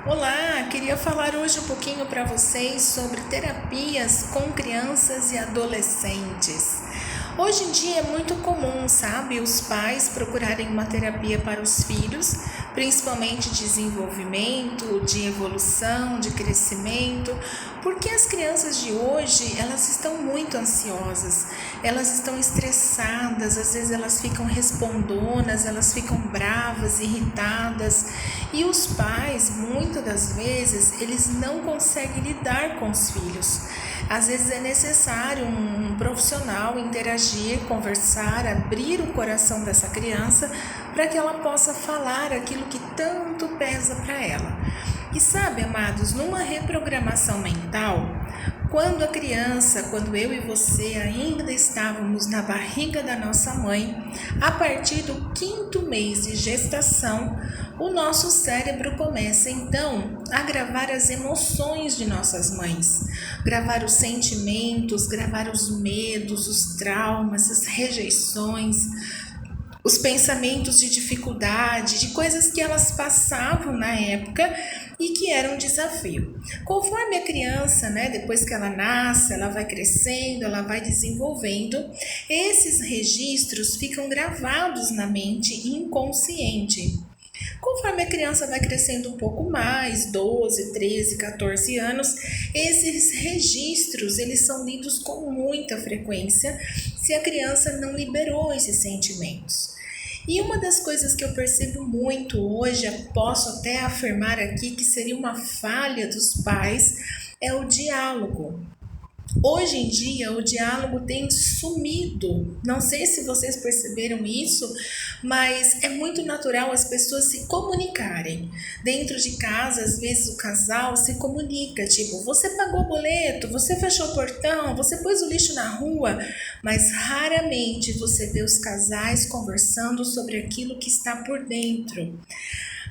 Olá, queria falar hoje um pouquinho para vocês sobre terapias com crianças e adolescentes. Hoje em dia é muito comum, sabe, os pais procurarem uma terapia para os filhos, principalmente de desenvolvimento, de evolução, de crescimento, porque as crianças de hoje, elas estão muito ansiosas, elas estão estressadas, às vezes elas ficam respondonas, elas ficam bravas, irritadas, e os pais, muitas das vezes, eles não conseguem lidar com os filhos. Às vezes é necessário um profissional interagir, conversar, abrir o coração dessa criança para que ela possa falar aquilo que tanto pesa para ela. E sabe, amados, numa reprogramação mental, quando eu e você ainda estávamos na barriga da nossa mãe, a partir do 5º mês de gestação, o nosso cérebro começa então a gravar as emoções de nossas mães, gravar os sentimentos, gravar os medos, os traumas, as rejeições, os pensamentos de dificuldade, de coisas que elas passavam na época e que eram um desafio. Conforme a criança, depois que ela nasce, ela vai crescendo, ela vai desenvolvendo, esses registros ficam gravados na mente inconsciente. Conforme a criança vai crescendo um pouco mais, 12, 13, 14 anos, esses registros eles são lidos com muita frequência se a criança não liberou esses sentimentos. E uma das coisas que eu percebo muito hoje, posso até afirmar aqui que seria uma falha dos pais, é o diálogo. Hoje em dia o diálogo tem sumido, não sei se vocês perceberam isso, mas é muito natural as pessoas se comunicarem. Dentro de casa, às vezes o casal se comunica, tipo, você pagou o boleto, você fechou o portão, você pôs o lixo na rua, mas raramente você vê os casais conversando sobre aquilo que está por dentro.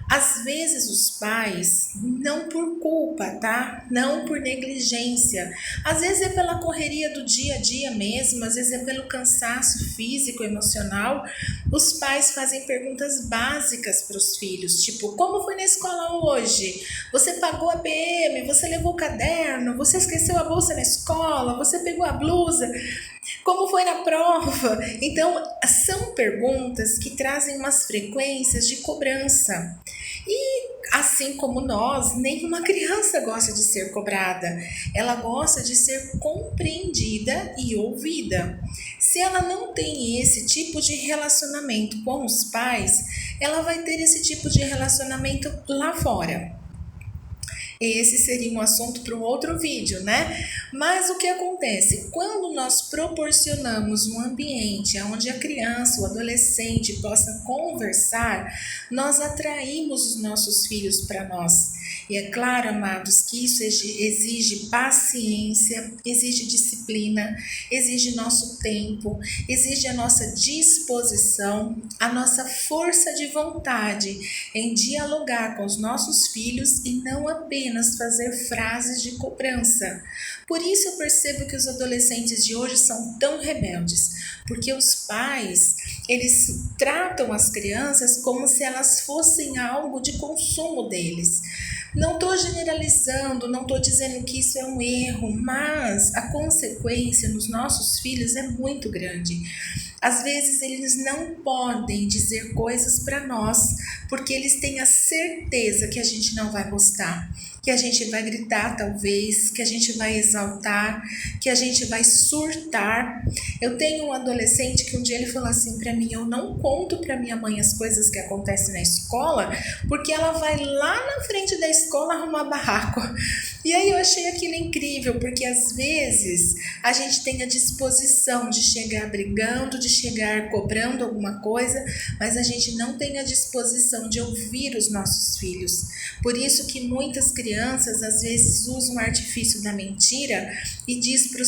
Às vezes os pais, não por culpa, tá? Não por negligência. Às vezes é pela correria do dia a dia mesmo, às vezes é pelo cansaço físico, emocional. Os pais fazem perguntas básicas para os filhos, tipo, como foi na escola hoje? Você pagou a PM? Você levou o caderno? Você esqueceu a bolsa na escola? Você pegou a blusa? Como foi na prova? Então, são perguntas que trazem umas frequências de cobrança. E assim como nós, nenhuma criança gosta de ser cobrada. Ela gosta de ser compreendida e ouvida. Se ela não tem esse tipo de relacionamento com os pais, ela vai ter esse tipo de relacionamento lá fora. Esse seria um assunto para um outro vídeo, né? Mas o que acontece? Quando nós proporcionamos um ambiente onde a criança, o adolescente possa conversar, nós atraímos os nossos filhos para nós. E é claro, amados, que isso exige paciência, exige disciplina, exige nosso tempo, exige a nossa disposição, a nossa força de vontade em dialogar com os nossos filhos e não apenas fazer frases de cobrança. Por isso eu percebo que os adolescentes de hoje são tão rebeldes, porque os pais, eles tratam as crianças como se elas fossem algo de consumo deles. Não estou generalizando, não estou dizendo que isso é um erro, mas a consequência nos nossos filhos é muito grande. Às vezes eles não podem dizer coisas para nós, porque eles têm a certeza que a gente não vai gostar, que a gente vai gritar talvez, que a gente vai exaltar, que a gente vai surtar. Eu tenho um adolescente que um dia ele falou assim para mim, eu não conto para minha mãe as coisas que acontecem na escola, porque ela vai lá na frente da escola arrumar barraco. E aí eu achei aquilo incrível, porque às vezes a gente tem a disposição de chegar brigando, de chegar cobrando alguma coisa, mas a gente não tem a disposição de ouvir os nossos filhos. Por isso que muitas crianças às vezes usam o artifício da mentira e diz para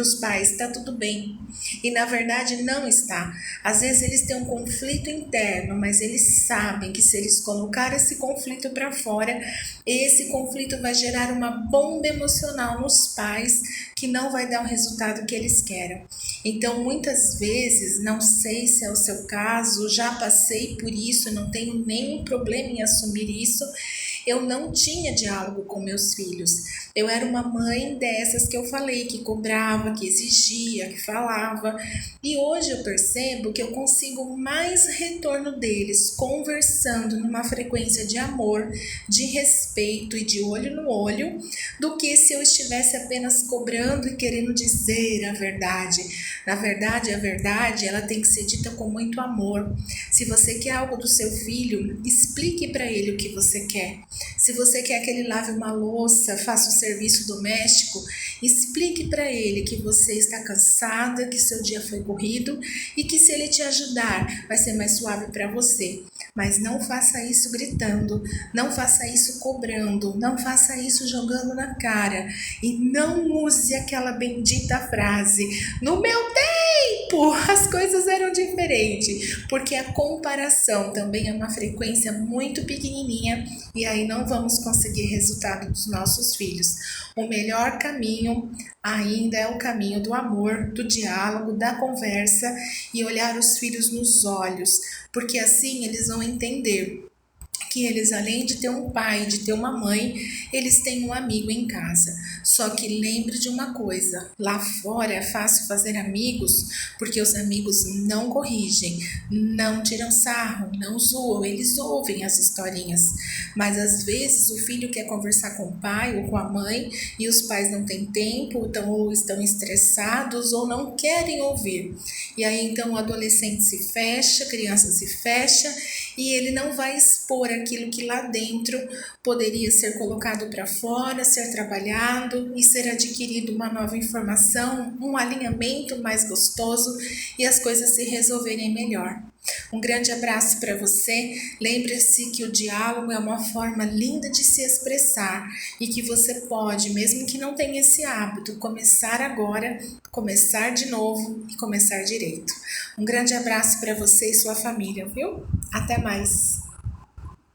os pais, está tudo bem. E na verdade não está. Às vezes eles têm um conflito interno, mas eles sabem que se eles colocarem esse conflito para fora, esse conflito vai gerar uma bomba emocional nos pais que não vai dar o resultado que eles querem. Então, muitas vezes, não sei se é o seu caso, já passei por isso, não tenho nenhum problema em assumir isso. eu não tinha diálogo com meus filhos. Eu era uma mãe dessas que eu falei, que cobrava, que exigia, que falava. E hoje eu percebo que eu consigo mais retorno deles conversando numa frequência de amor, de respeito e de olho no olho, do que se eu estivesse apenas cobrando e querendo dizer a verdade. Na verdade, a verdade, ela tem que ser dita com muito amor. Se você quer algo do seu filho, explique para ele o que você quer. Se você quer que ele lave uma louça, faça um serviço doméstico, explique para ele que você está cansada, que seu dia foi corrido e que se ele te ajudar, vai ser mais suave para você. Mas não faça isso gritando, não faça isso cobrando, não faça isso jogando na cara. E não use aquela bendita frase: no meu tempo as coisas eram diferentes, porque a comparação também é uma frequência muito pequenininha e aí não vamos conseguir resultado dos nossos filhos. O melhor caminho ainda é o caminho do amor, do diálogo, da conversa e olhar os filhos nos olhos, porque assim eles vão entender que eles, além de ter um pai, de ter uma mãe, eles têm um amigo em casa. Só que lembre de uma coisa, lá fora é fácil fazer amigos, porque os amigos não corrigem, não tiram sarro, não zoam, eles ouvem as historinhas. Mas às vezes o filho quer conversar com o pai ou com a mãe e os pais não têm tempo, ou estão estressados ou não querem ouvir. E aí então o adolescente se fecha, a criança se fecha e ele não vai expor aquilo que lá dentro poderia ser colocado para fora, ser trabalhado e ser adquirido uma nova informação, um alinhamento mais gostoso e as coisas se resolverem melhor. Um grande abraço para você. Lembre-se que o diálogo é uma forma linda de se expressar e que você pode, mesmo que não tenha esse hábito, começar agora, começar de novo e começar direito. Um grande abraço para você e sua família, viu? Até mais!